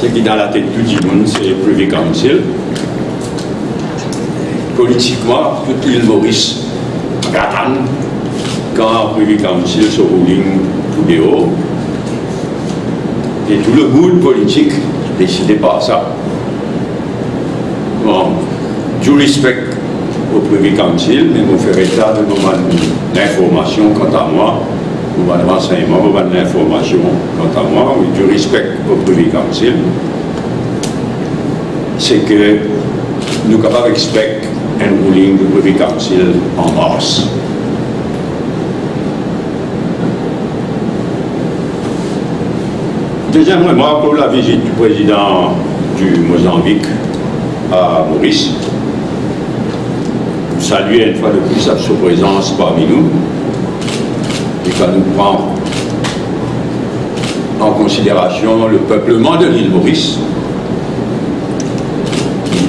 ce qui est dans la tête de tout le monde, c'est le Privy Council. Politiquement, toute l'île Maurice attend quand le Privy Council se ruling tout de haut. Et tout le mood politique décidé par ça. Bon, du respect au Privy Council, mais vous faire état de l'information quant à moi, vous avez renseignement, vous avez l'information quant à moi, du respect au Privy Council, c'est que nous sommes capables d'expecter un ruling du Privy Council en mars. Deuxième remarque pour la visite du président du Mozambique à Maurice. Nous saluons une fois de plus sa présence parmi nous et quand nous prend en considération le peuplement de l'île Maurice.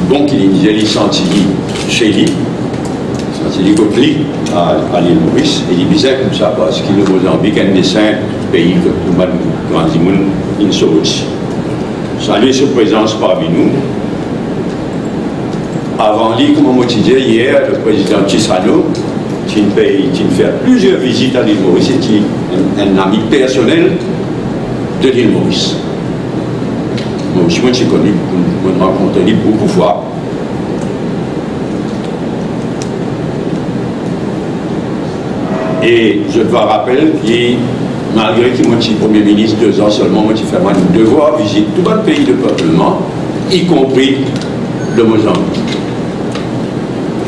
Bon qu'il disait les sentinelles chez lui, sentinelles contre lui à l'île Maurice, et il disait comme ça parce qu'il est au Mozambique, un des 5 pays que nous avons grandi, il se aussi. Saluer sa présence parmi nous. Avant lui, comme on disait hier, le président Chissano, qui fait plusieurs visites à l'île Maurice, est un ami personnel de l'île Maurice. Moi aussi, je suis connu, je me rencontre beaucoup de fois. Et je dois rappeler que malgré qu'il m'a dit Premier ministre 2 ans seulement, moi j'ai fait un devoir visiter tout le pays de peuplement, y compris le Mozambique.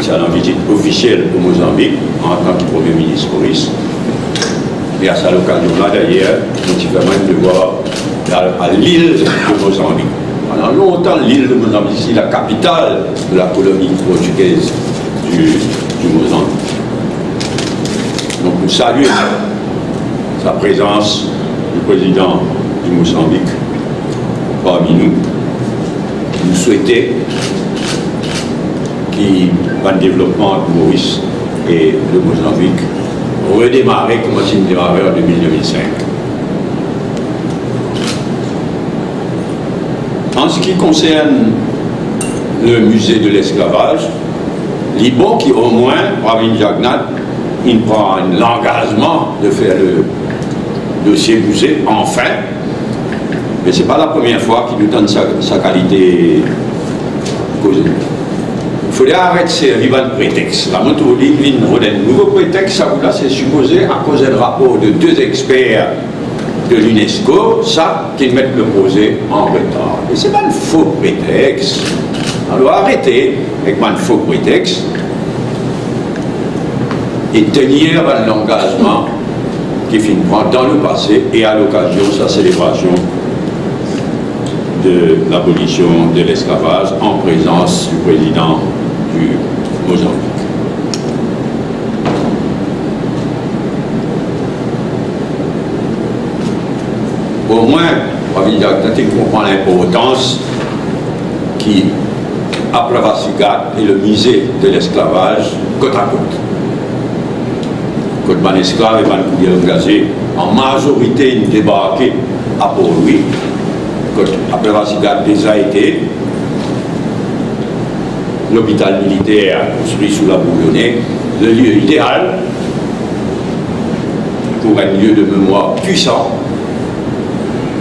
C'est une visite officielle au Mozambique en tant que Premier ministre Maurice. Et à cette occasion-là, d'ailleurs, j'ai fait un devoir à l'île de Mozambique. Pendant longtemps, l'île de Mozambique, c'est la capitale de la colonie portugaise du Mozambique. Donc, nous saluons sa présence du président du Mozambique parmi nous. Nous souhaitons qu'il le développement de Maurice et de Mozambique redémarrer comme il démarré en 2005. En ce qui concerne le musée de l'esclavage, l'IBO qui au moins, Pravin Jagnat, il prend l'engagement de faire le dossier musée, enfin, mais ce n'est pas la première fois qu'il nous donne sa qualité causée. Il faudrait arrêter de servir de prétexte. La moto dit un nouveau prétexte, ça là, c'est supposé à cause d'un rapport de 2 experts de l'UNESCO, ça, qu'ils mettent le projet en retard. Et ce n'est pas un faux prétexte. On doit arrêter avec un faux prétexte et tenir l'engagement qui finit dans le passé et à l'occasion de sa célébration de l'abolition de l'esclavage en présence du président du Mozambique. Au moins, on comprend l'importance qui, à Plavasigat et le musée de l'esclavage, côte à côte. Côte ban esclave et ban couillère engagé, en majorité, ils débarqué à Port-Louis. Côte à Plavasigat déjà été. L'hôpital militaire construit sous la Bouillonnais, le lieu idéal pour un lieu de mémoire puissant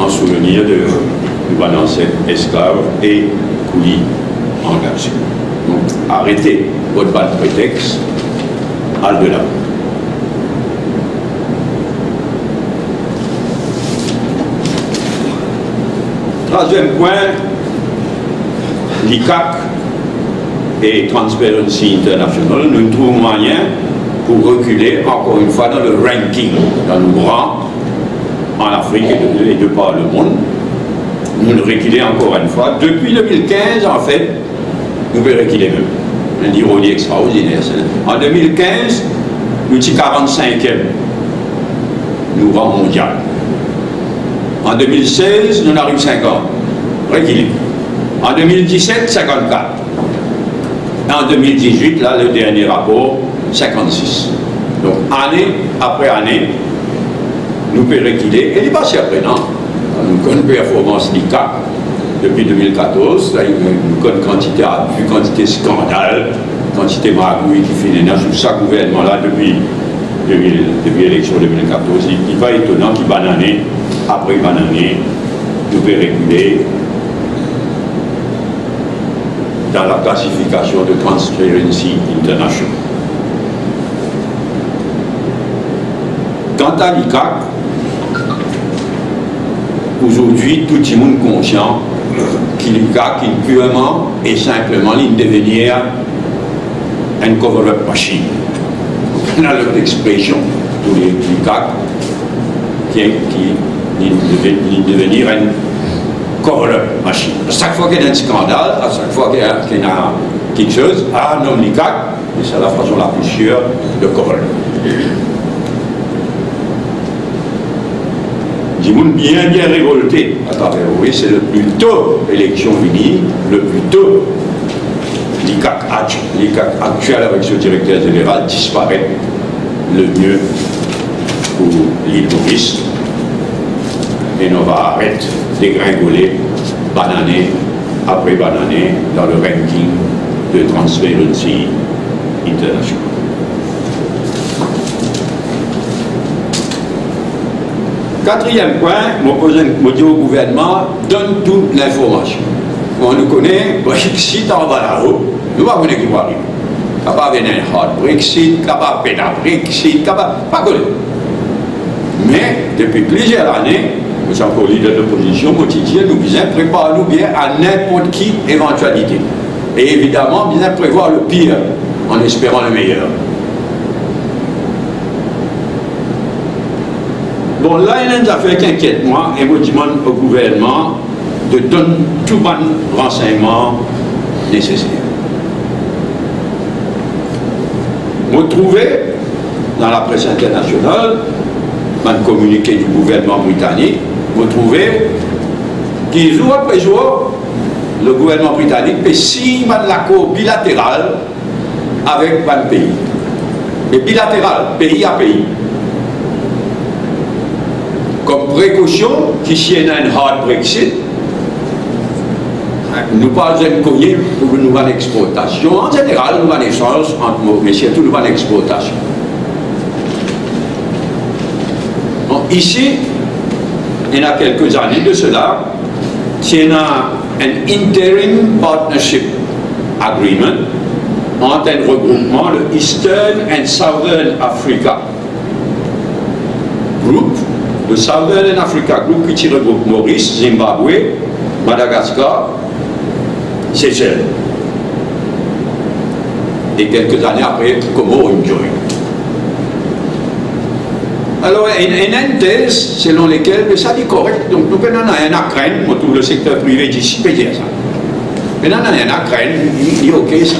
en souvenir du bon ancêtre esclave et coulis engagé. Donc arrêtez votre bas de prétexte, al-delà. Troisième point, l'ICAC et Transparency International, nous trouvons moyen pour reculer encore une fois dans le ranking, dans le rang en Afrique et de par le monde. Nous reculer encore une fois. Depuis 2015, en fait, nous pouvons reculer même. Une ironie extraordinaire. En 2015, nous sommes 45e, nous rang mondial. En 2016, nous arrivons 50. Reculer. En 2017, 54. En 2018, là, le dernier rapport, 56. Donc, année après année, nous pouvons reculer. Et il passe après, non? Nous avons une performance d'ICAC depuis 2014, une quantité d'abus, quantité de scandale, quantité de magouille qui finit dans tout ça gouvernement-là depuis l'élection 2014. Il n'est pas étonnant qu'il banane, après banane, nous pouvons réguler dans la classification de Transparency International. Quant à l'ICAC, aujourd'hui, tout le monde est conscient qu'il est purement et simplement devenir un cover-up machine. On a l'autre expression pour les CAC qui devenir un cover-up machine. À chaque fois qu'il y a un scandale, à chaque fois qu'il y a quelque chose, nomme les CAC, et c'est la façon la plus sûre de cover-up. J'ai bien révolté à travers, oui, c'est le plus tôt l'élection unie, le plus tôt l'ICAC actuel avec ce directeur général disparaît le mieux pour l'île Maurice et on va arrêter de dégringoler banane après banane dans le ranking de Transparency International. Quatrième point, je dis au gouvernement, donne toute l'information. On nous connaît, Brexit en bas là-haut, nous ne savons pas qui va arriver. Capable de un hard Brexit, capable de un Brexit, capable, pas connu. Mais depuis plusieurs années, nous sommes encore leader de l'opposition, nous disons préparons-nous bien à n'importe qui éventualité. Et évidemment, bien prévoir le pire en espérant le meilleur. Bon, là, il y a une affaire qui inquiète moi, et je demande au gouvernement de donner tout le renseignement nécessaire. Vous trouvez, dans la presse internationale, dans le communiqué du gouvernement britannique, vous trouvez qu'il jour après jour, le gouvernement britannique peut signer un accord bilatéral avec un pays. Et bilatéral, pays à pays. Comme précaution, qui y a un hard Brexit, nous pas de cogner pour une nouvelle exportation. En général, nous avons un échange entre nous, mais surtout nous avons une exportation. Donc, ici, il y a quelques années de cela, il y a un interim partnership agreement entre un regroupement, le Eastern and Southern Africa Group, le Southern Africa Group qui regroupe Maurice, Zimbabwe, Madagascar, Seychelles. Et quelques années après, Comores join. Alors, il y a une thèse selon laquelle, mais ça dit correct, donc nous avons rien à craindre, on trouve le secteur privé d'ici, peut dire ça. Mais nous avons rien à craindre, il dit ok ça.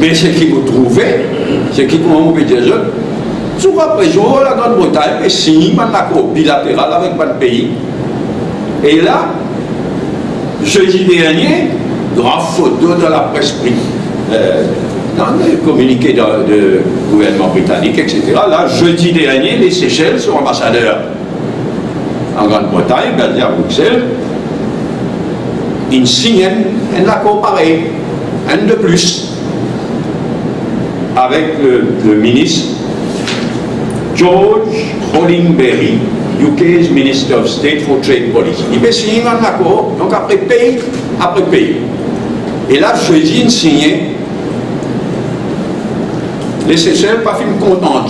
Mais ce qui vous trouvez, ce qui vous peut dire, jour après jour, la Grande-Bretagne signe un accord bilatéral avec un pays. Et là, jeudi dernier, grande photo dans la presse dans le communiqué de gouvernement britannique, etc. Là, jeudi dernier, les Seychelles sont ambassadeurs en Grande-Bretagne, basés à Bruxelles. Ils signent un accord pareil, un de plus, avec le ministre George Hollingberry, UK's Minister of State for Trade Policy. Il peut signer un accord, donc après pays. Et là, jeudi, il signe. Les Seychelles pas fait contents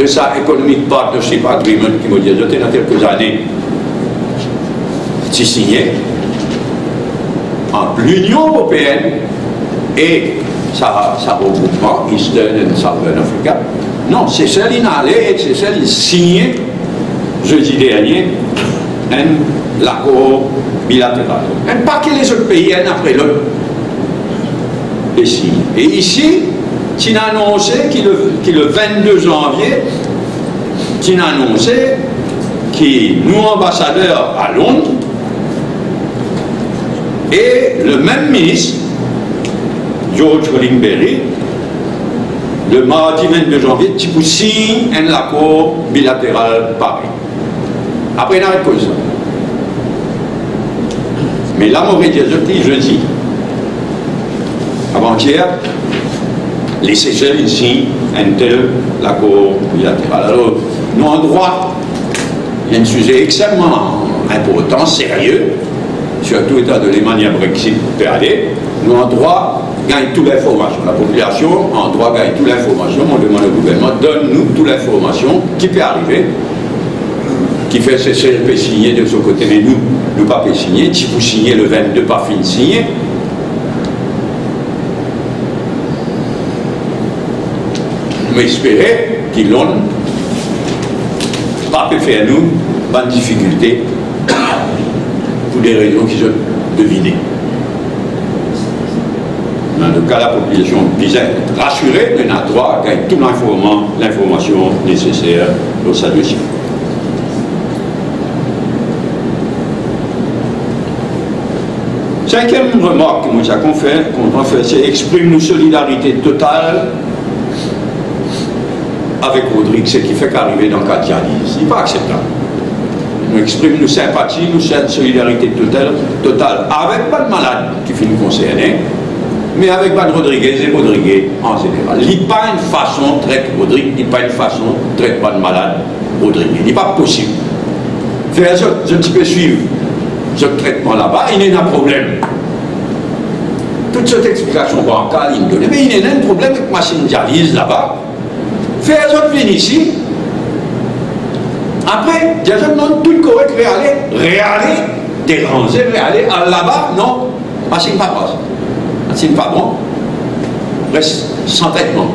de sa Economic Partnership Agreement qui m'a dit dans quelques années. C'est signé entre l'Union européenne et sa regroupement, Eastern and Southern Africa. Non, Seychelles, il allait et Seychelles, il signait jeudi dernier l'accord bilatéral. Un paquet les autres pays, un après l'autre. Et ici, tu as annoncé qu'il le 22 janvier, tu as annoncé qu'il nous ambassadeurs à Londres et le même ministre, George Hollingberry, le mardi 22 janvier, tu signes un accord bilatéral pareil. Après, il arrête comme ça. Mais là, mon dit jeudi, avant-hier, les Seychelles ici, un tel l'accord bilatéral. Alors, nous en droit, il y a un sujet extrêmement important, sérieux, surtout état de l'émania Brexit peut aller. Nous en droit gagne toute l'information. La population en droit gagne toute l'information. On demande au gouvernement, donne-nous toute l'information qui peut arriver, qui fait CCLP signer de son côté, mais nous pas signer, si vous signez le 22, pas fin de signer. Mais espérer qu'ils l'ont pas pu faire nous, pas de difficulté, pour des raisons qu'ils ont devinées. Dans le cas, la population disait être rassurée, mais n'a droit à gagner toute l'information nécessaire pour sa dossier. Cinquième remarque que nous avons fait, c'est exprime une solidarité totale avec Rodrigue, ce qui fait qu'arriver dans le cas de dialyse. Ce n'est pas acceptable. Nous exprimons nos sympathies, nous solidarité totale avec pas de malade qui finit concerné, mais avec Ban Rodriguez et Rodriguez en général. Il n'y a pas une façon de traiter Rodrigue, il n'y a pas une façon de traiter pas de malade Rodrigue. Il n'est pas possible. Faire je peux suivre ce traitement là-bas, il n'y a pas de problème. Toute cette explication bancale, il me donne, mais il y a un problème avec machine dialyse là-bas. Faire autres viennent ici. Après, il y a demande tout le correct, réaler, déranger, réaler, là-bas, non, machine pas passe. Machine pas bon. Reste sans traitement.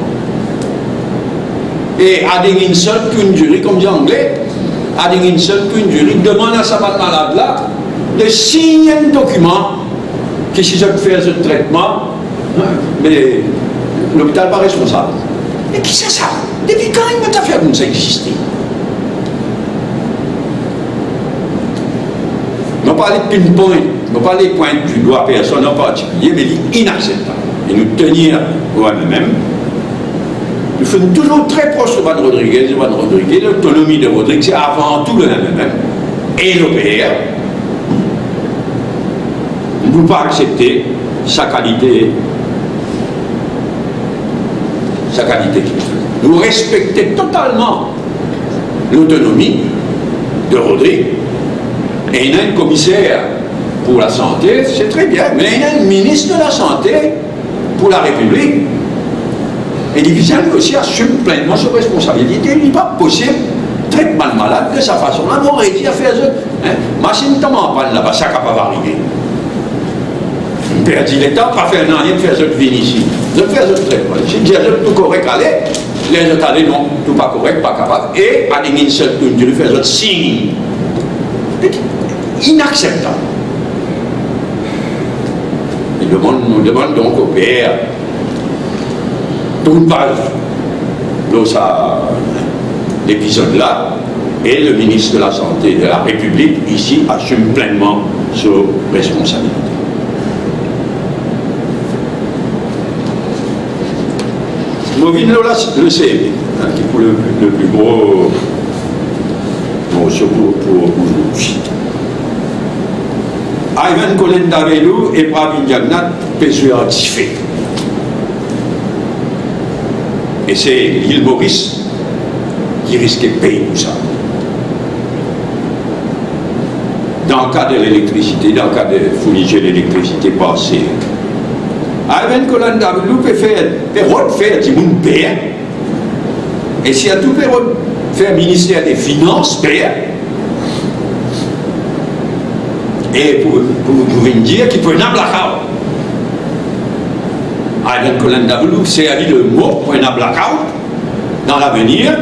Et à une seule une jury, comme dit anglais, à une seule une jury, demande à sa malade là de signer un document qui si je fais ce traitement, mais l'hôpital n'est pas responsable. Mais qui c'est ça? Depuis quand il m'a fait comme ça exister? On parle de pinpoint, on parle de points du doigt personne en particulier, mais il est inacceptable. Et nous tenir à nous-mêmes, nous sommes toujours très proches de Ban Rodriguez. L'autonomie de Rodriguez, c'est avant tout le même. Et l'OPR, nous ne pouvons pas accepter sa qualité. Nous respectons totalement l'autonomie de Rodrigue. Et il y a un commissaire pour la santé, c'est très bien, mais il y a un ministre de la santé pour la République. Et l'Église aussi assume pleinement ses responsabilités. Il n'est pas possible de traiter mal malade de sa façon. Là, on aurait dit à faire ça. Machine tellement pas là-bas, ça ne va pas arriver. On perd l'État, pas faire rien de faire ce vin ici. De faire ce traitement. Si je dis tout correct, allez, les autres allez, non, tout pas correct, pas capable. Et à une seule tour, tu fais ce signe. Inacceptable. Nous demandons donc au PR toute page dans l'épisode là, et le ministre de la Santé de la République ici assume pleinement ses responsabilités. Movino là, le CV, qui est pour le plus gros, surtout pour aujourd'hui. Ivan Kolendavelu et Pravin Jagnat Pessuer Tifé. Et c'est l'île Maurice qui risquait de payer tout ça. Dans le cas de l'électricité, dans le cas de fourniture d'électricité passée, Ivan Kolendavelu peut faire du monde payer. Et si à tout peut faire ministère des Finances payer. Et pour vous dire qu'il peut y avoir un blackout. Ivan Kolendavelu, c'est à dire le mot pour un blackout dans l'avenir.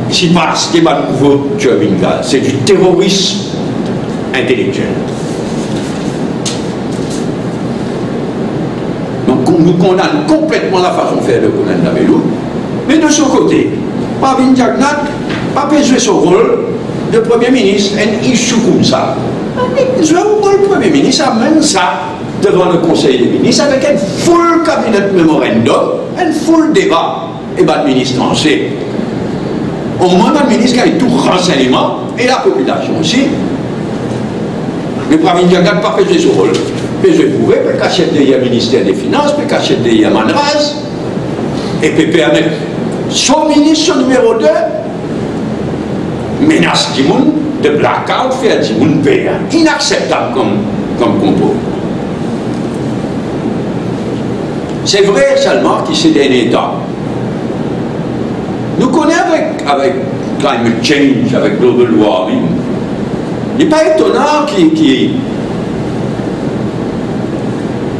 Si parce qu'il y a un nouveau Turbingal, c'est du terrorisme intellectuel. Donc nous condamnons complètement la façon de faire de Kolendavelu. Mais de son côté, Pravin Jagnat n'a pas joué son rôle de Premier ministre, un issue comme ça. Le Premier ministre amène ça devant le Conseil des ministres avec un full cabinet memorandum, un full débat. Et bien, le ministre en sait. Au moins, le ministre a eu tout renseignement, et la population aussi. Mais pour venir regarde pas peser ce rôle. Peser pour eux, peut acheter le ministère des Finances, peut acheter le Manraz, et peut permettre son ministre numéro 2 menace du monde de blackout, faire du monde payer. Inacceptable comme compo. C'est vrai seulement que ces derniers temps, nous connaissons avec climate change, avec global warming, il n'est pas étonnant que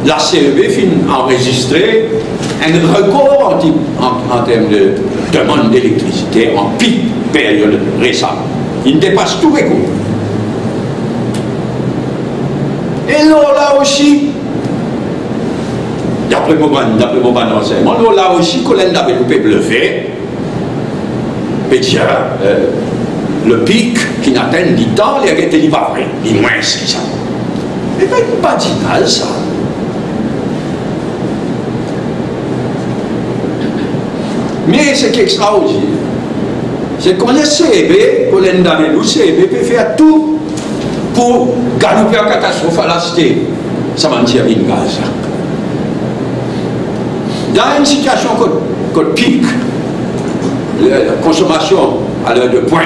la CEB finit enregistrer un record en termes de demande d'électricité en pic période récente. Il dépasse tous les coûts. Et là aussi, d'après mon renseignement, là aussi, qu'on a développé bluffé, le pic qui n'atteint 10 ans, il a été pas vrai, il moins 6 ans. Mais pas dit mal ça. Mais ce qui est extraordinaire, c'est qu'on a CEB, qu'on a le CEB peut faire tout pour galoper la catastrophe à la cité. Ça va me dire une gaz. Dans une situation qu'on pique, la consommation à l'heure de pointe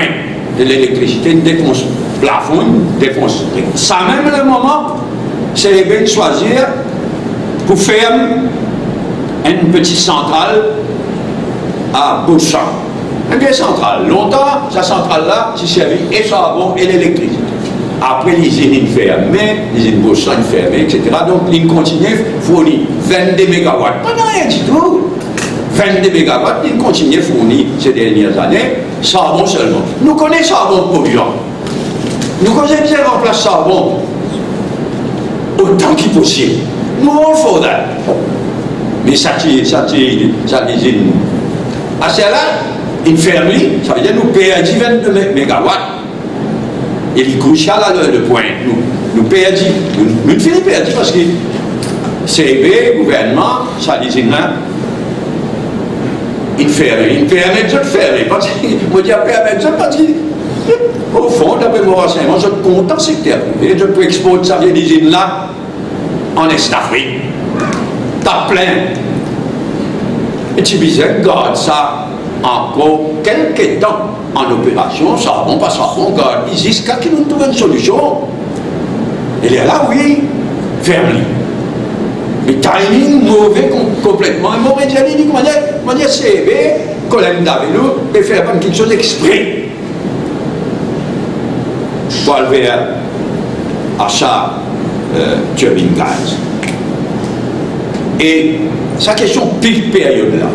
de l'électricité défonce plafond, défonce. Ça même le moment, c'est bien de choisir pour faire une petite centrale à Beauchamp. Une vieille centrale. Longtemps, cette centrale-là, s'est servi et charbon et l'électricité. Après, l'usine fermée, l'usine Beauchamp fermée, etc. Donc, l'usine continue à fournir 22 MW. Pas rien du tout. 22 MW, l'usine continue à fournir ces dernières années, charbon seulement. Nous connaissons charbon polluant. Nous connaissons bien remplacer charbon autant qu'il possible. Nous, on faut ça. Mais ça, l'usine. À celle-là, une ferme, ça veut dire nous perdons 22 MW. Et il est crucial à l'heure de pointe. Nous perdons, nous finissons perdus parce que CB, gouvernement, ça dit il permet de faire. Parce que, moi, je permet de parce que, au fond, d'après mon renseignement, je suis content secteur privé. Je peux exporter ça vient d'usine là en Est-Afrique. T'as plein. Et tu disais, garde ça encore quelques temps en opération, charbon, pas charbon, garde, jusqu'à qu'il nous trouve une solution. Il est là, oui, ferme-le. Mais timing mauvais complètement. Et mauvais dit, comment dire, CB, Colin Davelou, et faire quelque chose exprès. Pour aller vers achat turbine gaz. Et sa question pique période-là.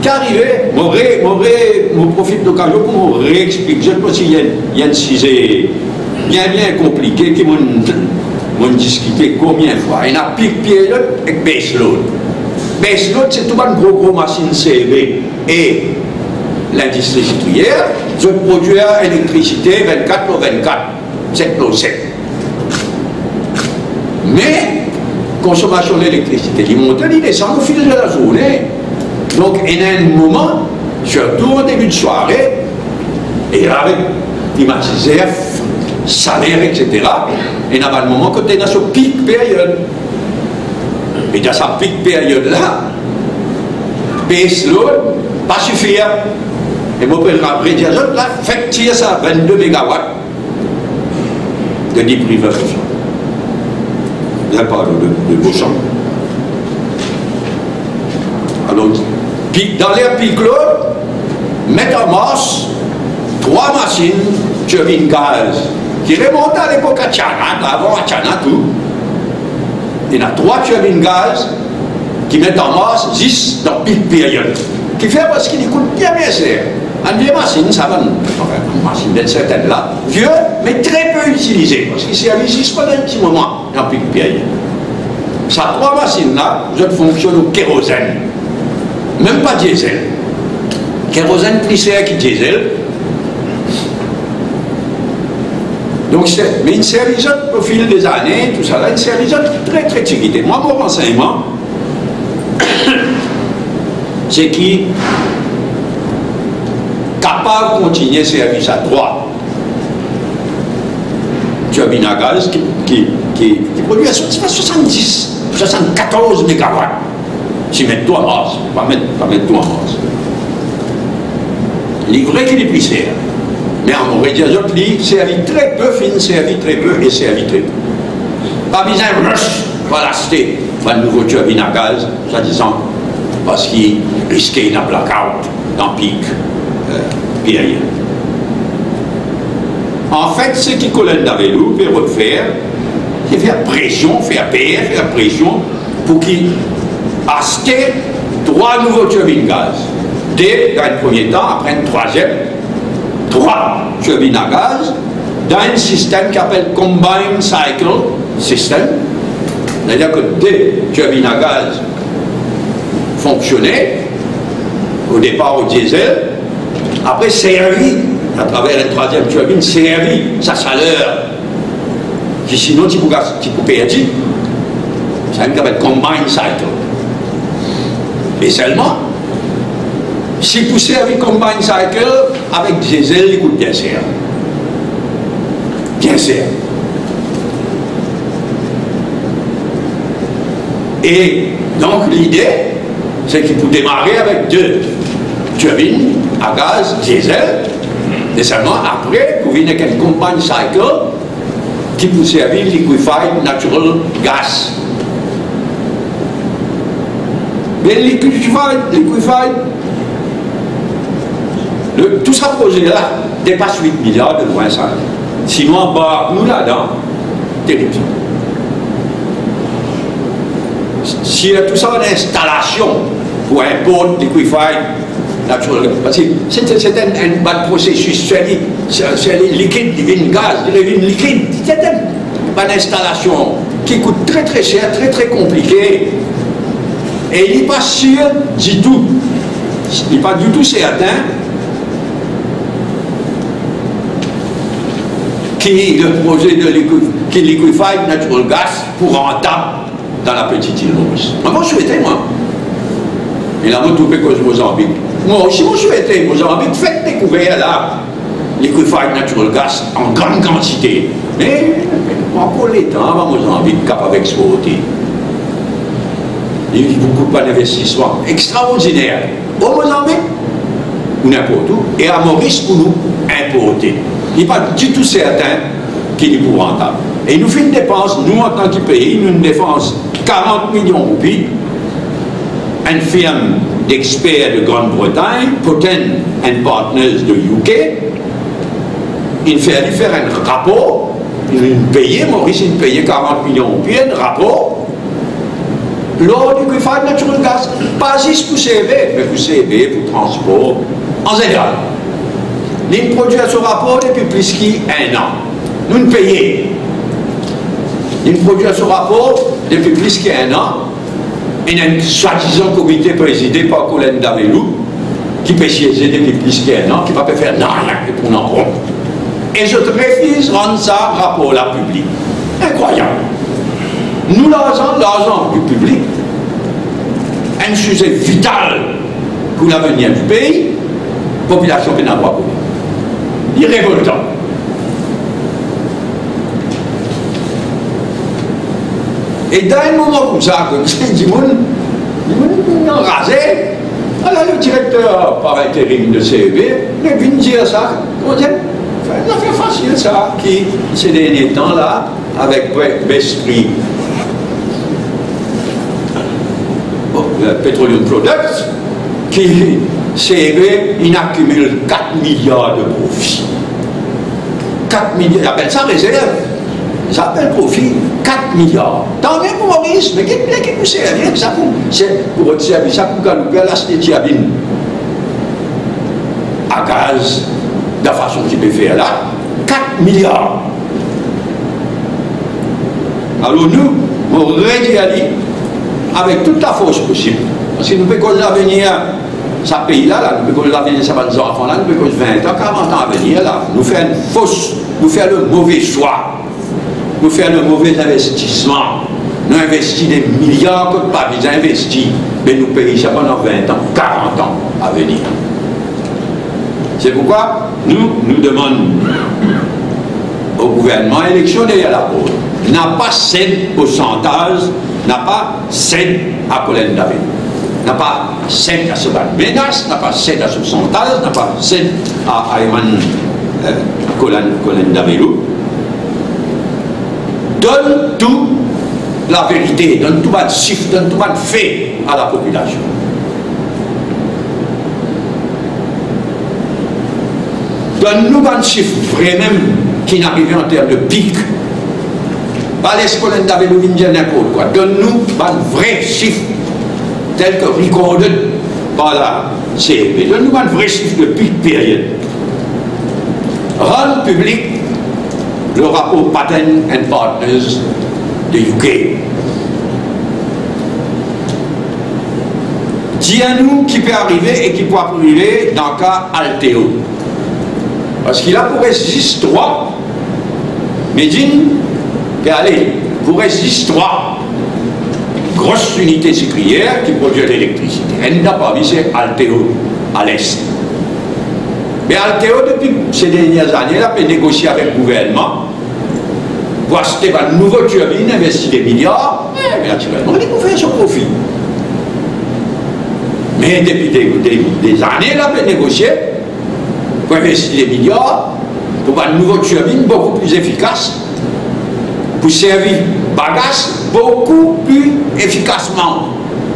Qu'arrivait, je profite de l'occasion pour me réexpliquer. Je pense qu'il y a un sujet bien compliqué qui m'ont discuté combien de fois. Il y a un pic période avec baseload. Baseload, c'est tout une gros machine CB et l'industrie sucrière. Je produis l'électricité 24 sur 24, 7 sur 7. Mais, consommation d'électricité, il monte, il descend au fil de la journée. Donc, il y a un moment, surtout au début de soirée, et avec climatiseur, salaire, etc., il y a un moment que tu es dans ce pic période. Et dans cette pic période-là, baseload, pas suffire. Et moi, après dire, là, faites tirer ça à 22 MW de déprivation. Là, parle de Beauchamp. Alors, dans l'air pic-là, mettre en marche 3 machines turbines gaz qui remontent à l'époque à Tchana, avant à Tchana tout. Il y a 3 turbines gaz qui mettent en marche 10 dans pic période. Qui fait parce qu'il coûte bien cher. Une vieille machine, ça va, enfin, une machine d'une certaine là, vieux, mais très peu utilisée, parce qu'il servait juste pendant un petit moment dans pic période. Ces 3 machines-là, elles fonctionnent au kérosène. Même pas diesel. Kérosène plus cher que diesel. Donc, mais une service au fil des années, tout ça là, une service très tirée. Moi, mon renseignement, c'est qui capable de continuer service à 3 turbine à gaz qui produit à 74 mégawatts. Si mettre tout en masse, pas mettre tout en masse. Livré qui est plus cher. Mais en Montréal, les autres lits servent très peu, fin servent très peu et servent très peu. Pas besoin de rush pour l'acheter, un nouveau turbine à gaz, soi-disant, parce qu'il risquait un blackout dans le pic périlleux. En fait, ce qui Colin Davelou peut refaire, c'est faire pression, faire pression pour qu'il achète 3 nouveaux turbines gaz. Dans un premier temps, après un troisième, 3 turbines à gaz dans un système qui s'appelle Combined Cycle System. C'est-à-dire que 2 turbines à gaz fonctionnaient au départ au diesel, après servi à travers une troisième turbine, servi sa chaleur qui sinon tu peux perdre. C'est un qui s'appelle Combined Cycle. Et seulement, si vous servez Combined Cycle avec diesel, il coûte bien cher. Bien cher. Et donc l'idée, c'est qu'il faut démarrer avec 2 turbines à gaz diesel, et seulement après, vous venez avec un Combined Cycle qui vous servir liquefied natural gas. Mais liquefied, tout ce projet-là dépasse 8 milliards de loin ça. Sinon, en bas, nous là-dedans, terrible. Si tout ça est une installation pour un pot liquefied natural, parce que c'est un processus, c'est liquide, il devient gaz, il devient liquide. C'est une installation qui coûte très très cher, très très compliqué. Et il n'est pas sûr du tout, il n'est pas du tout certain que le projet de liquefied natural gas pour rentable dans la petite île Maurice. Moi, je souhaitais, moi. Et là, moi, tout fait cause Mozambique. Moi aussi, je souhaitais, Mozambique, faites découvrir là, liquefied natural gas en grande quantité. Mais, encore les temps, à Mozambique, capable d'exporter. Il y a beaucoup d'investissements extraordinaires au Mozambique, ou n'importe où, et à Maurice, pour nous importer. Il n'est pas du tout certain qu'il est pour rentable. Et il nous fait une dépense, nous en tant que pays, nous une dépense 40 millions de roupies. Une firme d'experts de Grande-Bretagne, Poten and Partners de UK, il fait faire un rapport, il payait, Maurice, il payait 40 millions de roupies, un rapport, l'eau liquefied natural gas, pas juste pour CV, mais pour CV, pour transport, en général. Nous produisons ce rapport depuis plus qu'1 an. Nous ne payons. Nous produisons ce rapport depuis plus qu'1 an. Il y a un soi-disant comité présidé par Colin Davelou qui peut siéger depuis plus qu'1 an, qui ne va pas faire rien pour nous en rond. Et je refuse de rendre ça rapport-là public. Incroyable. Nous, l'argent du public, un sujet vital pour l'avenir du pays, la population n'a pas connu. Il est révoltant. Et dans un moment comme ça, comme c'est du monde enragé, alors le directeur par intérim de CEB, il vient dire ça, on dit, c'est une affaire facile ça, qui, ces derniers temps-là, avec Vesprit, Petroleum Products, qui CEB, il accumule 4 milliards de profits. 4 milliards, ils appellent ça réserve. Ils appellent profit 4 milliards. Tant mieux pour Maurice, mais qui nous sert rien, ça pour votre service, ça pour galouper la stétiabine à gaz, de la façon qu'il peut faire là, 4 milliards. Alors nous, on réduit avec toute la force possible. Parce que nous pouvons l'avenir, ce pays-là, nous pouvons l'avenir, ça va nous enfants là, nous pouvons 20 ans, 40 ans à venir là, nous faire une fausse, nous faire le mauvais choix. Nous faire de mauvais investissements, nous investissons des milliards que pas bien investis, mais nous payons ça pendant 20 ans, 40 ans à venir. C'est pourquoi nous demandons au gouvernement, élection derrière la porte. N'a pas cède au chantage, n'a pas cède à Colin David. N'a pas cède à ce menace, n'a pas cède à ce chantage, n'a pas cède à Eman Colin David. Donne tout la vérité, donne tout le chiffre, donne tout le fait à la population. Donne-nous un chiffre vrai même qui n'arrive en termes de pic. Pas les Colin David ou dire n'importe quoi. Donne-nous un vrai chiffre tel que recorded par la CEP. Donne-nous un vrai chiffre de pic période. Rends public le rapport Patten and Partners de UK. Dis-nous qui peut arriver et qui peut arriver dans le cas Alteo. Parce qu'il a pour résister droit, mais d'une, allez, pour résister droit, grosse unité sucrière qui produit l'électricité. Elle n'a pas vu, c'est Alteo à l'Est. Mais Alteo, depuis ces dernières années, elle a pu négocier avec le gouvernement pour acheter une nouvelle turbine, investir des milliards, mais naturellement, il peut faire son profit. Mais depuis des années, elle a pu négocier pour investir des milliards, pour avoir une nouvelle turbine beaucoup plus efficace, pour servir bagages beaucoup plus efficacement.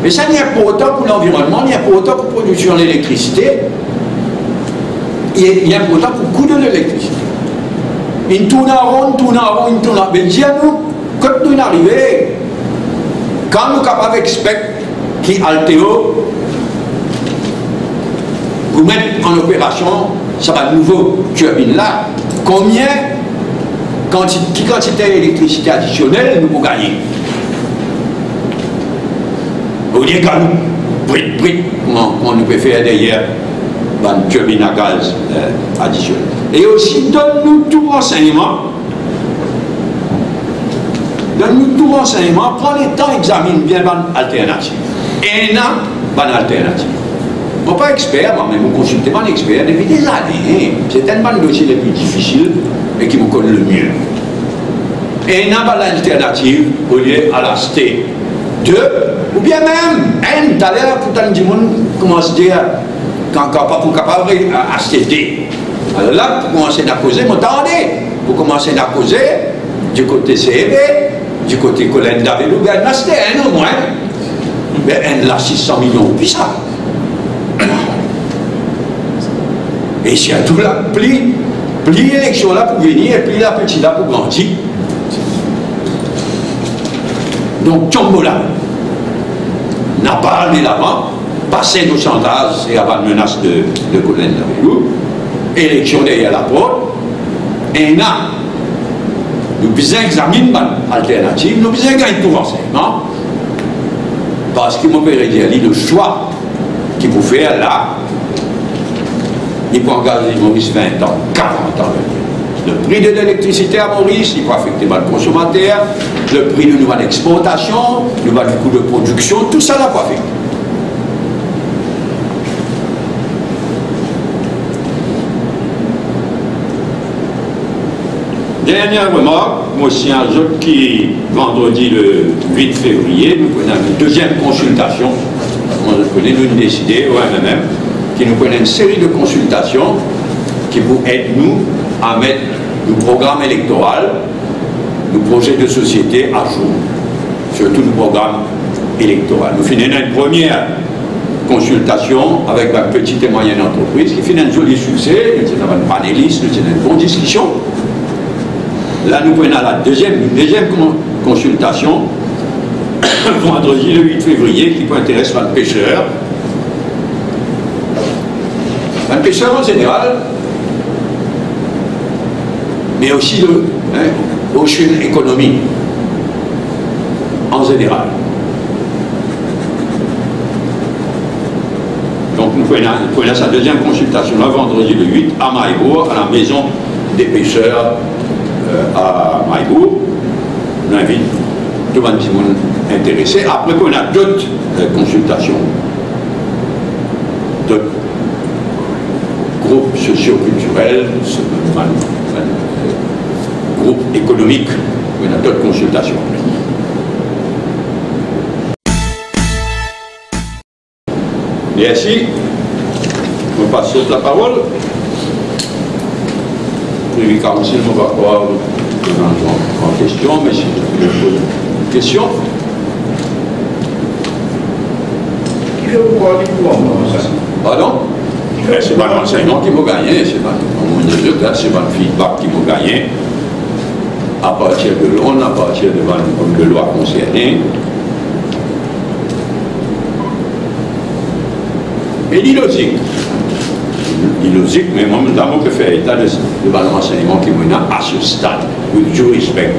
Mais ça n'est pas autant pour l'environnement, il n'y a pas autant pour la production d'électricité, il n'y a pas autant pour le coût de l'électricité. Il tourne en rond, il tourne en rond, il tourne en rond. Mais dis-nous, quand nous arrivons, quand nous sommes capables d'expecter qui Alteo vous mettre en opération, ça va de nouveau turbine là, combien, quelle quantité d'électricité additionnelle nous pouvons gagner? Vous dites qu'à nous, comment nous pouvons faire derrière une turbine à gaz additionnelle. Et aussi, donne-nous tout renseignement. Donne-nous tout renseignement, prends le temps, examine bien l'alternative. Et là, bonne alternative. Je ne suis pas expert, mais je consulte mon expert depuis des années. C'est tellement le dossier le plus difficile et qui me connaît le mieux. Et il y a une alternative au lieu à l'acheter deux, ou bien même, un, tout à l'heure, tout le monde commence à dire, quand pas pour capable d'acheter deux. Alors là, pour commencer à causer, m'entendez, pour commencer à causer, du côté CEB, du côté Colin David, ou bien acheter un au moins, mais un là 600 millions, puis ça. Et s'il y a tout là, plie l'élection là pour venir, et plie la petite là pour grandir. Donc, Tchombola n'a pas allé l'avant, passé nos chantages et avant la menace de Colin David, élection derrière la porte, et là, nous devons examiner l'alternative, nous devons gagner tout renseignement, parce qu'il m'a dire le choix qu'il faut faire là, il peut engager Maurice 20 ans, 40 ans. Le prix de l'électricité à Maurice, il peut affecter le consommateur, le prix de nouvelle exportation, le coût de production, tout ça n'a pas affecté. Dernière remarque, moi aussi un jour qui, vendredi le 8 février, nous prenons une deuxième consultation, nous avons décidé au MMM, qui nous prenait une série de consultations qui vous aident nous à mettre nos programmes électoraux, nos projets de société à jour, surtout nos programmes électoraux. Nous finissons une première consultation avec ma petite et moyenne entreprise qui finit un joli succès, nous avons un panéliste, nous avons une bonne discussion. Là, nous prenons la deuxième consultation, vendredi le 8 février, qui peut intéresser le pêcheur. Un pêcheur en général, mais aussi le ocean economy en général. Donc nous prenons sa deuxième consultation le vendredi le 8 à Maïbourg, à la maison des pêcheurs à Maïbourg. On invite tout le monde intéressé. Après qu'on a d'autres consultations, d'autres groupes socio-culturels, groupes économique, on a d'autres consultations. Merci. On passe la parole. Le council ne va pas en question, mais si je pose une question. Qui veut vous parler pour moi, ça? Pardon? C'est pas l'enseignement qui m'a gagné, c'est pas le feedback qui m'a gagné. À partir de l'on, à partir de loi concernée. Et l'illogique, mais moi, je peux faire état de l'enseignement qui m'a à ce stade, avec du respect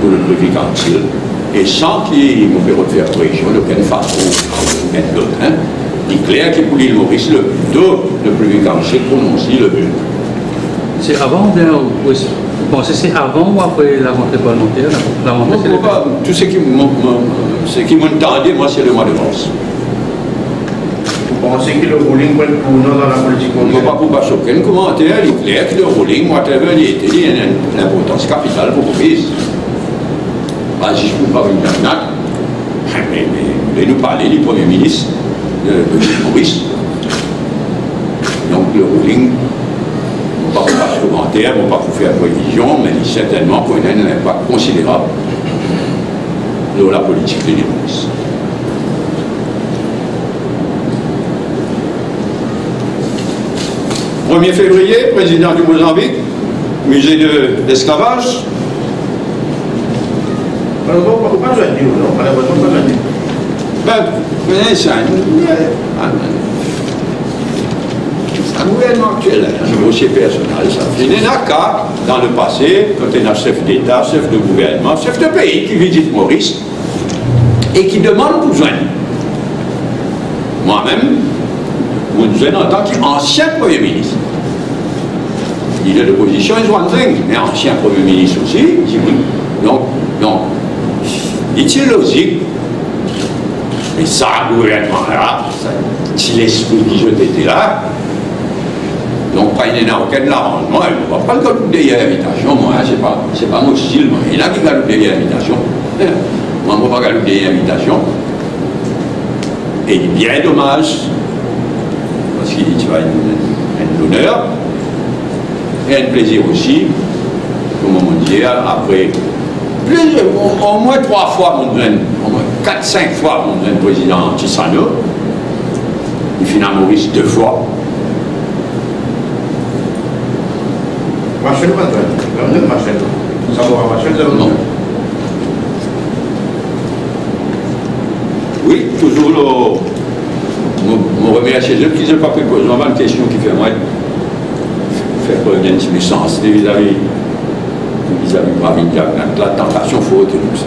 pour le Privy Council, et sans qu'il m'ait fait faire correction d'aucune façon ou aucune d'autre. Il est clair que pour l'île Maurice, le Privy Council prononce le but. C'est avant, vous pensez que c'est avant ou après la rentrée parlementaire? La rentrée, tout ce qui m'entendait, moi, c'est le mois de mars. Vous pensez que le ruling va être tournant dans la politique mondiale? Pas pour passer aucun commentaire, il est clair que le ruling, whatever il était, il a une importance capitale pour Maurice. Pas juste pour pas une Jacques, mais nous parler du Premier ministre de Maurice. Donc le ruling, on ne va pas passer commentaire, on ne va pas faire prévision, mais certainement qu'on a un impact considérable dans la politique de Maurice. 1er février, président du Mozambique, musée d'esclavage. Malheureusement, pas besoin de dire, non, malheureusement, pas besoin de dire. C'est un gouvernement actuel, un dossier personnel, ça fait des cas dans le passé, quand il y a un chef d'État, chef de gouvernement, chef de pays qui visite Maurice et qui demande besoin. Moi-même, en tant qu'ancien Premier ministre. Il est de position, mais ancien Premier ministre aussi, donc, c'est logique, mais ça, le gouvernement-là, si l'esprit qui je était là, donc pas il n'y a aucun arrangement, elle ne va pas le galouper l'invitation, moi, c'est pas mon style, moi. Il y en a qui galoupent l'invitation, moi, je ne vais pas galouper l'invitation, et bien dommage, parce qu'il dit tu as un honneur et un plaisir aussi, comme on dit, après au moins 3 fois, au moins 4-5 fois, mon président Tissano, il finit à Maurice 2 fois. Marcel Marcel. Ça va Marcel non. Oui, toujours je remercie les autres qui n'ont pas pu poser une question qui fait moi faire preuve d'intimissance vis-à-vis Bravin Diagnat. La tentation faut retenir ça.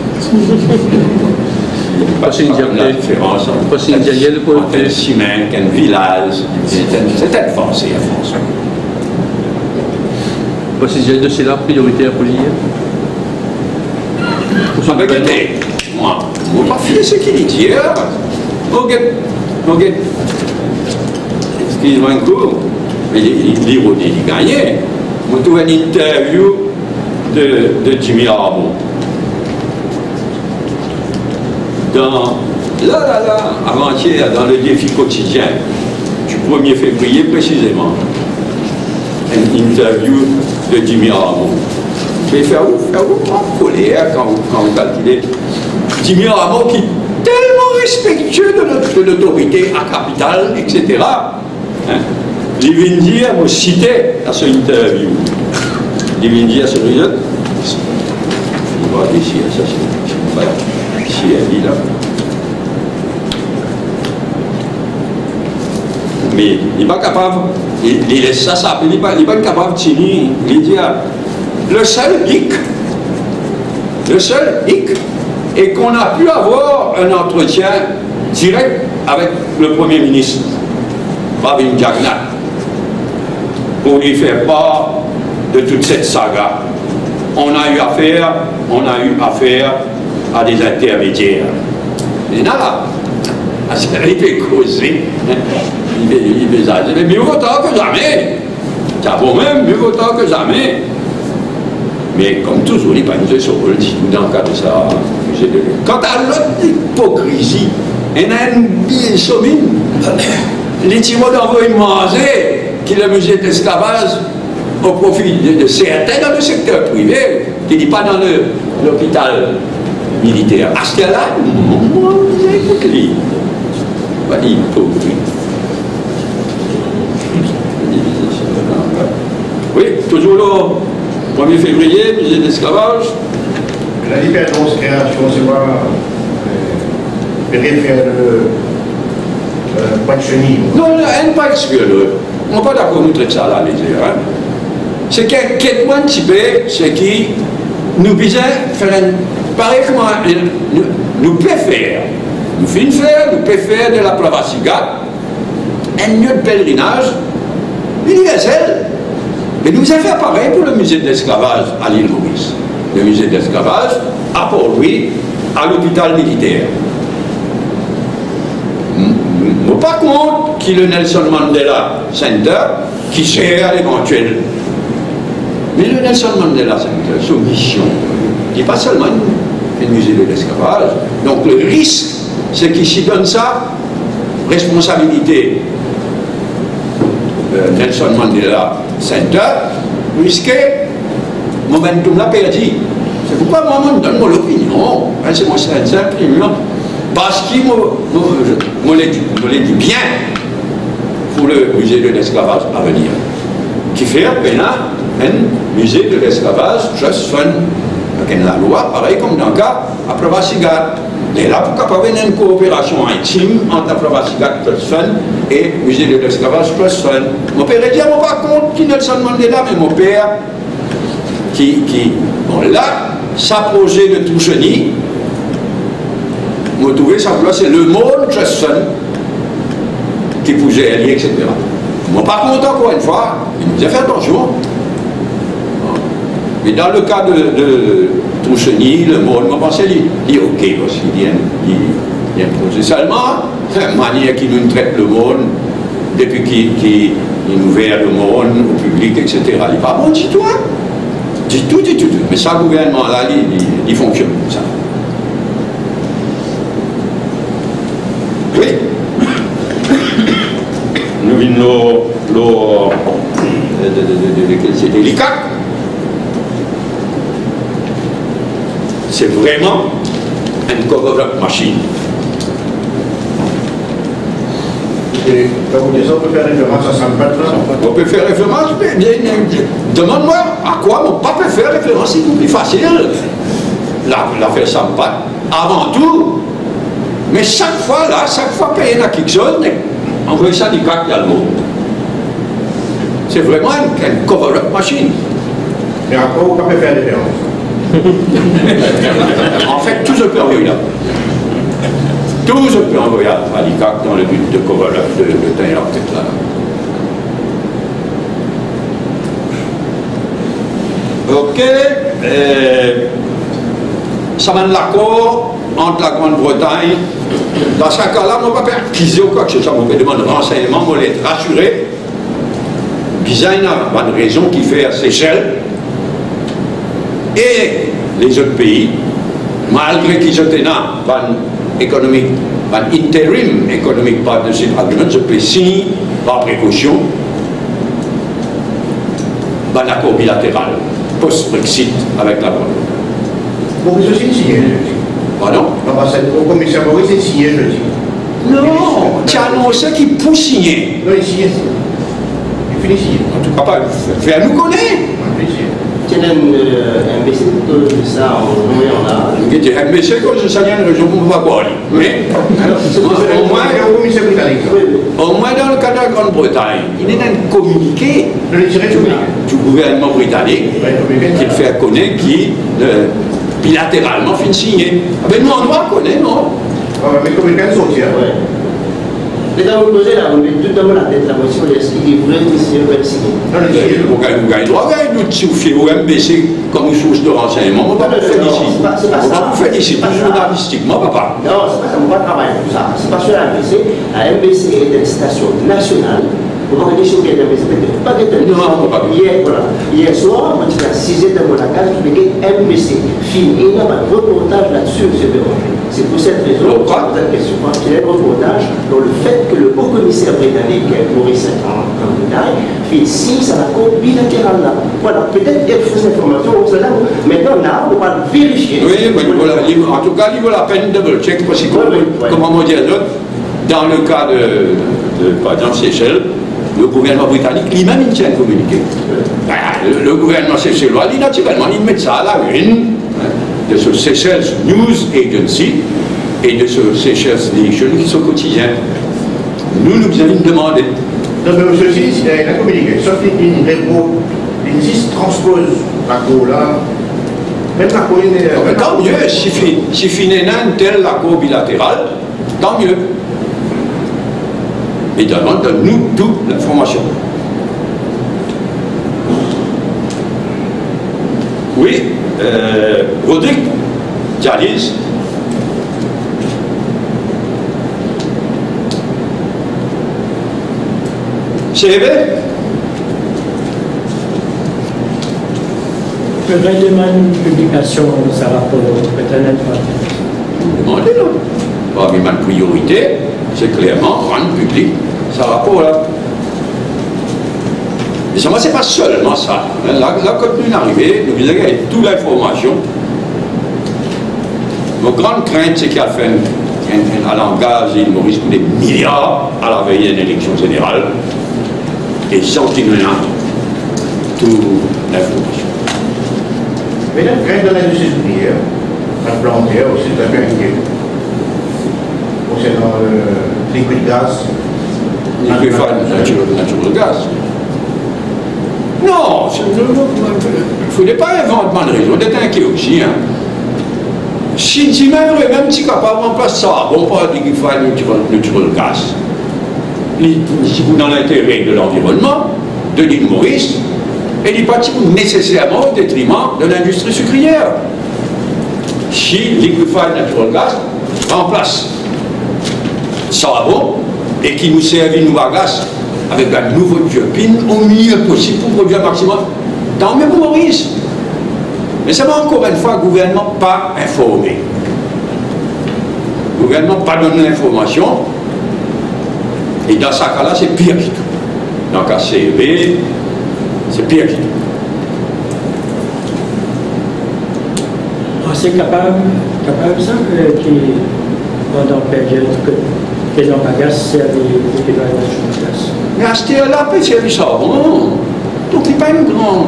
Pas une différence entre un ciment, un village, c'est un français à France. C'est un dossier là prioritaire pour l'IA. Regardez, moi, je ne vais pas faire ce qu'il dit. Ok. Excusez-moi un coup, mais l'ironie, il gagnait. Je trouve une interview de Jimmy Armand. Avant-hier, dans le défi quotidien du 1er février précisément, une interview de Jimmy Armand. Mais faire où en colère quand vous calculez Jimmy Armand qui est tellement respectueux de l'autorité à capitale, etc. Il vient dire, me citer à son interview. Il vient dire à celui-là, on va ici, ça c'est ici, elle dit là. Mais il n'est pas capable, il laisse ça, il n'est pas capable de tenir. Il dit, le seul hic est qu'on a pu avoir un entretien direct avec le Premier ministre, Bravin Diagnat, pour lui faire part de toute cette saga. On a eu affaire à des intermédiaires. Et là, il peut causer, il peut mieux vaut tard que jamais. Ça vaut même mieux vaut tard que jamais. Mais comme toujours, il n'y a pas une seule rôle dans le cas de ça. Quant à l'autre hypocrisie, il y a une bien sommine. Les Timons d'envoyer manger, qui est le musée d'esclavage, au profit de certains dans le secteur privé, qui n'est pas dans l'hôpital militaire. À ce cas-là, moi, vous écoutez. Pas hypocrite. Oui, toujours le 1er février, musée d'esclavage. La libération, création, c'est pas faire pas de chenille. Non, elle n'est pas exclue. On n'est pas d'accord nous traiter ça là, les gens. Hein. C'est quelqu'un petit peu, c'est qui nous besoin faire un. Pareil comment nous pouvons faire. Nous finissons faire, nous pouvons faire de la Plavasigat un lieu de pèlerinage universel. Et nous avons fait pareil pour le musée d'esclavage à l'île Maurice. Le musée d'esclavage à Port-Louis, à l'hôpital militaire. Par contre, qui le Nelson Mandela Center, qui sert à l'éventuel. Mais le Nelson Mandela Center, son mission, n'est pas seulement un musée de l'esclavage. Donc le risque, c'est qu'il s'y donne ça, responsabilité Nelson Mandela Center, risquer momentum l'a perdu. C'est pourquoi moi, je donne mon opinion. C'est mon simple opinion. Parce qu'il m'a dit bien pour le musée de l'esclavage à venir. Qui fait un musée de l'esclavage trust fund. Avec la loi, pareil comme dans le cas à Plavasigat. Et là, pourquoi pas une coopération intime entre Plavasigat Trust Fund et musée de l'esclavage Trust Fund. Mon père est dit, on pas compte qui Nelson Mandela, mais mon père bon là, sa projet de Toucheny, vous trouvez ça, c'est le monde Trust Fund qui pouvait allier, etc. Moi, par contre, encore une fois, il nous a fait attention. Mais dans le cas de Toucheny, le monde, je pense qu'il est OK aussi. Il y a un projet seulement, la manière qu'il nous traite le monde, depuis qu'il nous ouvert le monde au public, etc. Il n'est pas bon du tout. Du tout. Mais ça, le gouvernement-là, il fonctionne comme ça. Oui. Nous venons c'est délicat. C'est vraiment une cover-up machine. Donc, on peut faire référence à Sampat là. On peut faire référence, mais demande-moi à quoi mon papa peut faire référence, c'est plus facile. L'affaire Sampat, avant tout. Mais chaque fois, payer à quelque chose, on veut ça du CAC dans le monde. C'est vraiment une cover-up machine. Mais à quoi on peut faire référence? En fait, tout se peut envoyer là. Tout se peut envoyer à l'ICAC dans le but de cover-up de tenir la tête là. Ok. Ça mène l'accord entre la Grande-Bretagne. Dans ce cas-là, on ne va pas acquiser ou quoi que ce soit. On peut demander renseignement, on va être rassuré. Bizarre, il y a une raison qui fait à Seychelles. Et les autres pays, malgré qu'ils étaient là, un interim economic partnership agreement, je peux signer par précaution un accord bilatéral post-Brexit avec la Grande. Maurice aussi signé jeudi. Pardon? Le commissaire Maurice est signé jeudi. Non, tu as annoncé qu'il peut signer. Non, il signe. Il finit signé. En tout cas, pas faire nous connaître. C'est un MBC de ça en moyen là. Un MBC comme ça, il y a une région qu'on ne va pas aller. Mais au moins dans le cas de la Grande-Bretagne, il y a un communiqué du gouvernement britannique qui le fait connaître qui bilatéralement finit signé. Mais nous on doit connaître, non? Mais comme il y a un sortir. Mais dans le projet là, on met tout le monde la tête là, si on explique, vous voulez signer le signer. Vous gagnez droit, vous soufflez au MBC comme source de renseignement. On va vous faire ici. On va vous faire ici, plus journalistiquement, papa. Non, c'est pas ça, on va travailler pour ça. C'est pas sur la MBC. La MBC est une station nationale On va aller sur le pas hier soir, on dit à 6h de la case, je vais MPC. Fini, il y a un reportage là-dessus, M. Béranger. C'est pour cette raison, cette question, qu'il y a un reportage dans le fait que le haut-commissaire britannique, Maurice Candidaille, fait signe à la Cour bilatérale là. Voilà, peut-être qu'il y a des informations, maintenant là, on va vérifier. Oui, voilà, en tout cas, il vaut la peine de double-check, parce que, comment on dit à l'autre, dans le cas de par exemple, Seychelles, le gouvernement britannique lui-même il tient à communiquer. Le gouvernement seychellois, il naturellement, il met ça à la une de ce Seychelles News Agency et de ce Seychelles Nation qui sont quotidiens. Nous allons demander. Non, mais monsieur Sylvie, il a communiqué, sauf qu'il transpose la cour là. Même la cour est. Tant mieux, si finalement tel l'accord bilatéral, tant mieux. Et donne-nous toute l'information. Oui, Rodrigue Dialis. C'est vrai? Je vais demander une publication de ce rapport, peut-être pas. Demandez-le. Parmi ma priorité, c'est clairement rendre public ce rapport-là. Et ça, c'est pas seulement ça. Là, quand nous arrivons, nous avons toute l'information. Nos grandes craintes, c'est qu'il y a fait un langage et Maurice pour des milliards à la veille d'une élection générale. Et sans qu'il y ait toute l'information. Mais la crainte de l'industrie sucrière, la plantaire aussi, c'est un inquiet. Concernant le liquide gaz. Natural gaz. Non, il ne faut pas inventer de raison d'être inquiet aussi. Hein. Si même si capable de remplacer ça, on peut dire qu'il faut un natural gaz. Dans l'intérêt de l'environnement, de l'île Maurice, et il n'est pas nécessairement au détriment de l'industrie sucrière. Si liquefied natural gas remplace savon et qui nous servent nous bagages avec un nouveau turbine au mieux possible pour produire un maximum, tant mieux pour Maurice. Mais ça va encore une fois, le gouvernement pas informé. Le gouvernement pas donné l'information. Et dans ce cas-là, c'est pire que tout. Dans le cas CEB, c'est pire que tout. C'est capable ça, qui, pendant la période que les bagages servent l'équivalent de gaz. Mais à ce là peut servir ça. Bon. Donc, il n'y a pas une grande.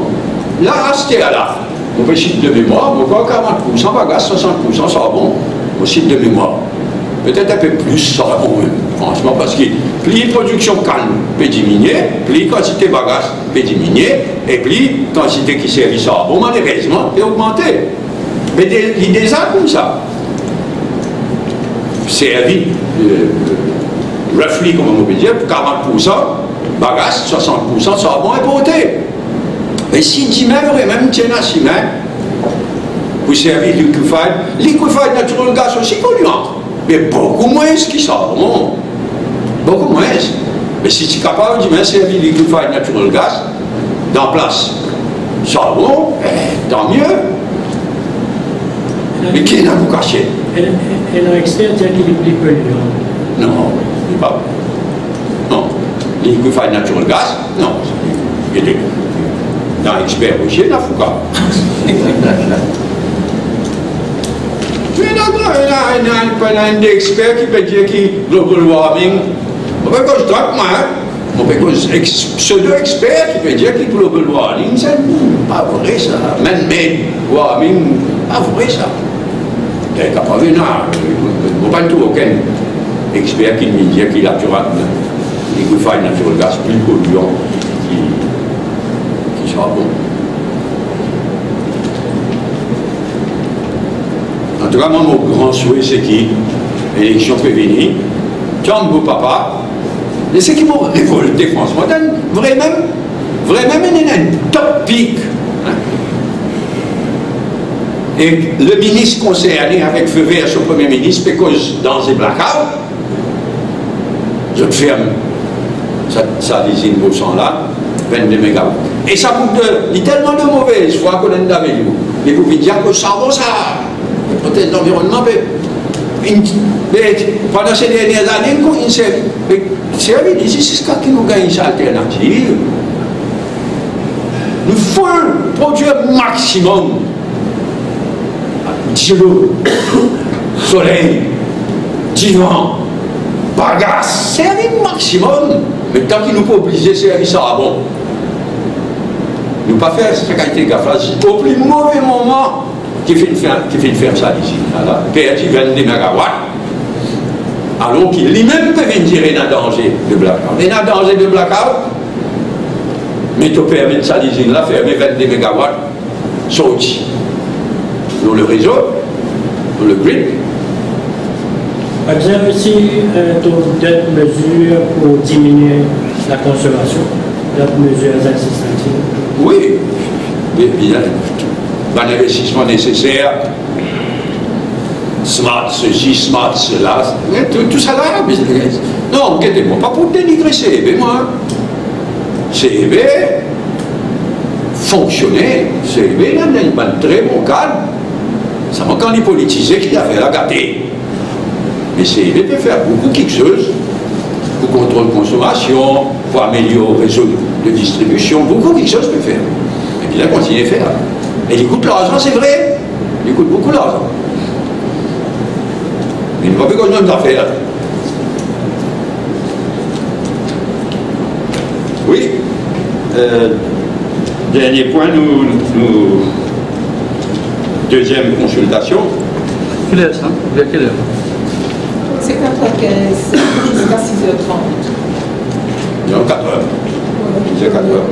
Là, à ce là, on fait chiffre de mémoire, on voit 40% bagages, 60% savon, au site de mémoire. Peut-être un peu plus savon, franchement, parce que plus la production calme peut diminuer, plus la quantité de bagages peut diminuer, et plus la quantité qui servit savon, malheureusement, peut augmenter. Mais l'idée ça comme ça. Servi, roughly, comme on peut dire, 40% bagages, 60% savon importé. Mais si tu même tiens à si même, vous servez liquefied natural gas aussi polluant, mais beaucoup moins que savon. Beaucoup moins. Mais si tu es capable de servir liquefied natural gas, dans place savon, tant mieux. Mais qui n'a vous caché? Et l'expert dit qu'il est plus polluant. Non, il n'est pas. Non. Liquefied natural gas, non. Il est dans l'expert aussi, il a Foucault. Tu es d'accord, il y a un expert qui peut dire que global warming, on peut que je droite, moi, on peut que pseudo-expert qui peut dire que global warming, c'est pas vrai ça. Man-made warming, pas vrai ça. Il n'y a pas vu, non. Il n'y a pas tout aucun expert qui me dit qu'il a toujours liquefied natural gas plus polluant qui sera bon. En tout cas, moi, mon grand souhait, c'est que l'élection peut venir. Tiens, beau papa, mais c'est qui m'ont révolté, franchement. Vraiment, il y a un top pic. Et le ministre concerné avec feu vert sur le Premier ministre, parce que dans les blackouts, je ferme ça désigne au sang là, 22 mégawatts. Et ça coûte tellement de mauvaise foi qu'on est avec vous. Et vous dire que ça va, ça protège l'environnement, mais pendant ces dernières années, c'est ce qui nous gagne une alternative. Nous faut produire maximum d'eau, soleil, vent, bagasse, c'est un maximum. Mais tant qu'il nous peut obliger, c'est ça bon. Nous ne pas faire ce qui a été gaffage au plus mauvais moment qui fait faire ça ici. Perdu 22 mégawatts, alors qu'il lui-même peut venir tirer un danger de blackout. Et un danger de blackout, mais tu permets ça ici, là, fermer 22 mégawatts, sorti dans le réseau, dans le grid. Par exemple, si tu as d'autres mesures pour diminuer la consommation, d'autres mesures incitatives. Oui, bien, l'investissement nécessaire, smart ceci, smart cela, tout ça là, non, regardez-moi, pas pour dénigrer CEB, moi. CEB fonctionner, CEB a un très bon cadre, ça manque quand les politiciens qui a fait la gâter. Mais CEB peut faire beaucoup quelque chose pour contrôler la consommation, pour améliorer le réseau de distribution, beaucoup quelque chose peut faire. Et puis là, continuer à faire. Et il coûte l'argent, c'est vrai. Il coûte beaucoup l'argent. Mais il ne va pas besoin d'en faire. Oui. Dernier point, deuxième consultation. Quelle heure ça? Vers quelle heure? C'est 4h15 jusqu'à 6h30. Il y a 4 heures. C'est 4 heures.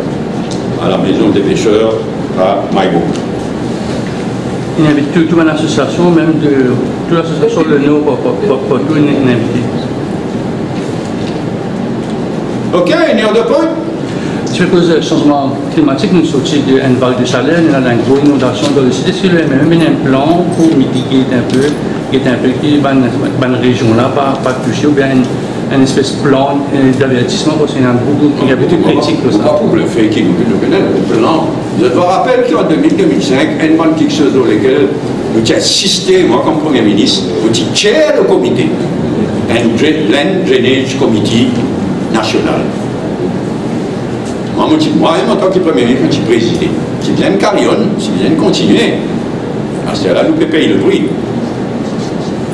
À la maison des pêcheurs à Maïbo. Il invite toute une association, même de toute l'association de nous, pour tout une invité. Ok, une heure de point. C'est à cause du changement climatique, nous sortons d'une vague de chaleur, nous avons une grosse inondation dans le sud. Est-ce qu'il y a même un plan pour mitiguer un peu qui une région là, pas touchée, ou bien une espèce de plan d'avertissement, parce qu'il y a beaucoup de critiques pour ça. Pas pour le fait qu'il nous connaît le plan. Je te rappelle qu'en 2005, une bonne quelque chose dans lequel nous avons assisté, moi comme Premier ministre, nous avons chair le comité, Land Drainage Committee national. Moi, en tant que Premier ministre, je suis président. Si bien carillonne, si bien continuer, à ce là nous pouvons payer le prix.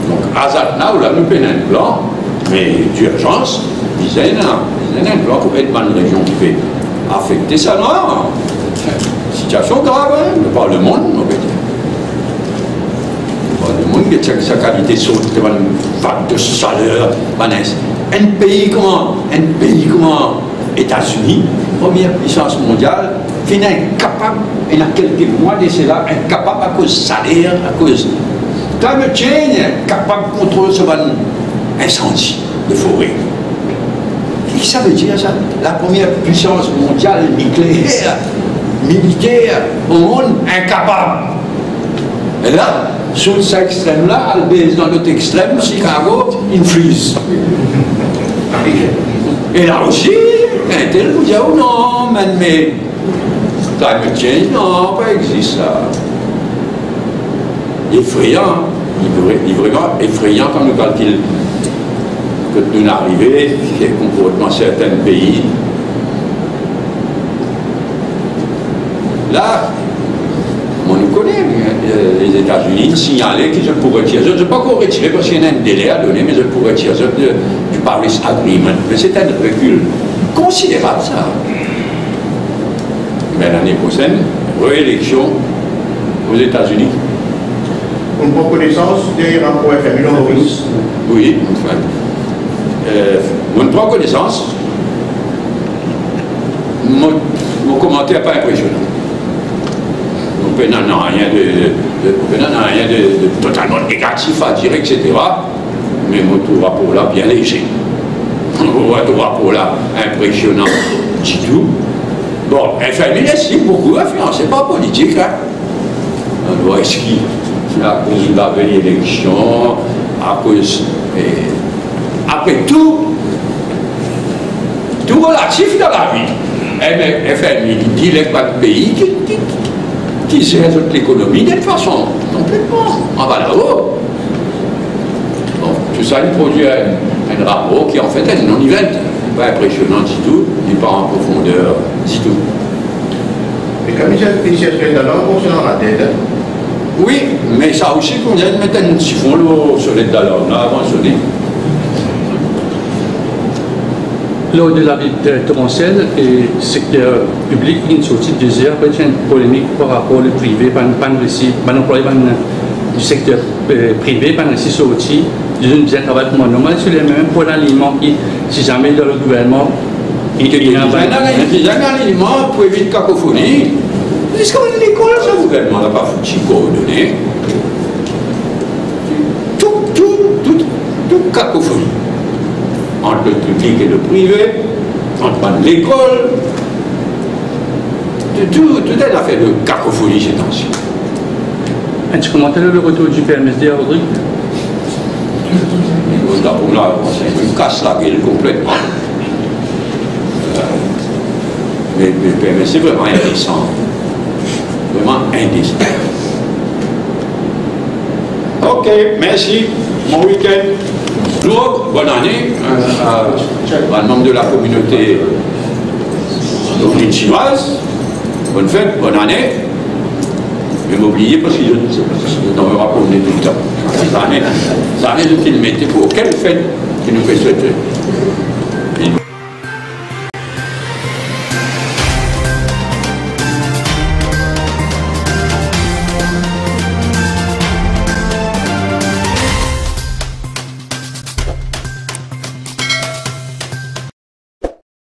Donc, à Zatna, là, nous payons un plan, mais d'urgence, ils ont un plan pour être dans une région qui peut affecter ça. Non, situation grave, hein, le Parlement, on peut dire. Le Parlement, qui a sa qualité saute, devant une vague de chaleur, un pays comment États-Unis, première puissance mondiale, qui est incapable, il y a quelques mois de cela, incapable à cause du salaire, à cause climate change, incapable de contrôler ce incendie de forêt. Qu'est-ce que ça veut dire ça? La première puissance mondiale nucléaire, militaire au monde, incapable. Et là, sur cet extrême-là, elle baisse dans l'autre extrême, Chicago, infuse. Et là aussi, un tel vous dit, oh non, mais climate change, non, pas existe ça. Effrayant, vraiment effrayant quand nous calculons que nous arrivons, qu'on pourrait dans certains pays. Là, on nous connaît, les États-Unis signalaient qu'ils pourraient retirer. Je ne sais pas qu'on retirer parce qu'il y a un délai à donner, mais je pourrais retirer du Paris Agreement. Mais c'est un recul considérable, ça. Mais l'année prochaine, réélection aux États-Unis. On prend connaissance des rapports FMI, non, Maurice? Oui, enfin. On prend connaissance. Mon commentaire n'est pas impressionnant. On n'a rien de totalement négatif à dire, etc. Mais mon rapport là, bien léger. Mon rapport là, impressionnant du tout. Bon, FMI laisse beaucoup influencé par politique. Hein. On doit esquiver à cause de la veille élection, à cause. Après tout, tout relatif dans la vie. Et FMI, il dit les pays qui gèrent toute l'économie de façon complètement en bas là-haut. Bon, tout ça, il produit un rapport qui en fait est non-event. Pas impressionnant du tout, ni pas en profondeur du tout. Et comme il s'est fait d'alors concernant la dette. Oui, mais ça aussi qu'on vient de mettre un siphon sur l'aide d'alors, là, avant de sonner. Lors de la vie torrentielle et secteur public, il y a une sortie de désir, après il y a une polémique par rapport au privé, pas un employé du secteur privé, pas un sorti d'une bien travail pour moi normal sur les mêmes pour l'aliment qui, si jamais dans le gouvernement, il y a un aliment pour éviter cacophonie. Est-ce qu'on est l'école, le gouvernement n'a pas foutu coordonnées? Tout cacophonie. Entre le public et le privé, entre l'école, tout est une affaire de cacophonie ces temps-ci. Tu commentes le retour du PMSD à Rodrigue? Là, pour là, on casse la gueule complètement. Mais le PMSD, c'est vraiment indécent. Vraiment indécent. Ok, merci. Bon week-end. Donc, bonne année à membre de la communauté d'origine chinoise. Bonne fête, bonne année. Je vais m'oublier parce que je n'en veux pas promener tout le temps. Ça en est de qu'il mettait pour quelle fête qu'il nous fait souhaiter.